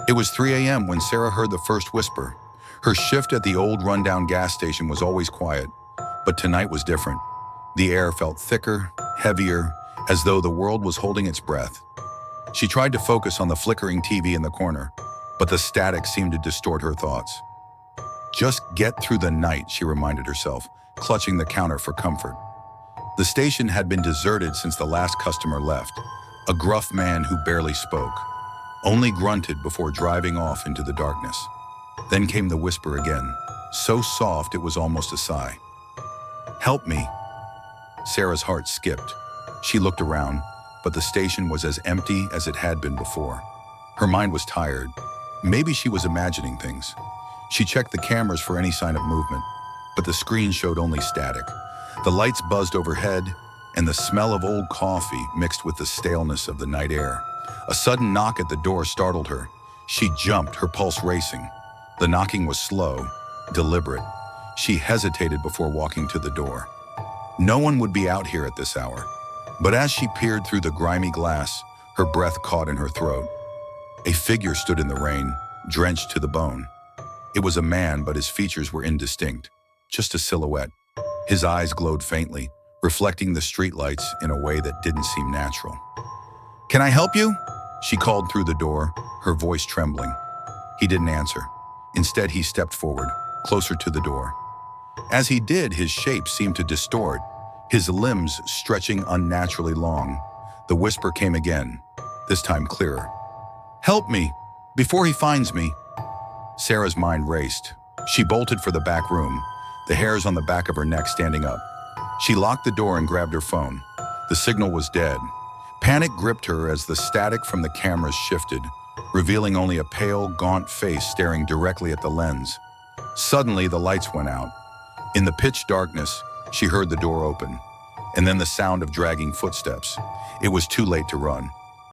It was 3 a.m. when Sarah heard the first whisper. Her shift at the old rundown gas station was always quiet, but tonight was different. The air felt thicker, heavier, as though the world was holding its breath. She tried to focus on the flickering TV in the corner, but the static seemed to distort her thoughts. Just get through the night, she reminded herself, clutching the counter for comfort. The station had been deserted since the last customer left, a gruff man who barely spoke, only grunted before driving off into the darkness. Then came the whisper again, so soft it was almost a sigh. "Help me." Sarah's heart skipped. She looked around, but the station was as empty as it had been before. Her mind was tired. Maybe she was imagining things. She checked the cameras for any sign of movement, but the screen showed only static. The lights buzzed overhead, and the smell of old coffee mixed with the staleness of the night air. A sudden knock at the door startled her. She jumped, her pulse racing. The knocking was slow, deliberate. She hesitated before walking to the door. No one would be out here at this hour. But as she peered through the grimy glass, her breath caught in her throat. A figure stood in the rain, drenched to the bone. It was a man, but his features were indistinct, just a silhouette. His eyes glowed faintly, reflecting the streetlights in a way that didn't seem natural. "Can I help you?" she called through the door, her voice trembling. He didn't answer. Instead, he stepped forward, closer to the door. As he did, his shape seemed to distort, his limbs stretching unnaturally long. The whisper came again, this time clearer. "Help me, before he finds me." Sarah's mind raced. She bolted for the back room, the hairs on the back of her neck standing up. She locked the door and grabbed her phone. The signal was dead. Panic gripped her as the static from the cameras shifted, revealing only a pale, gaunt face staring directly at the lens. Suddenly, the lights went out. In the pitch darkness, she heard the door open, and then the sound of dragging footsteps. It was too late to run.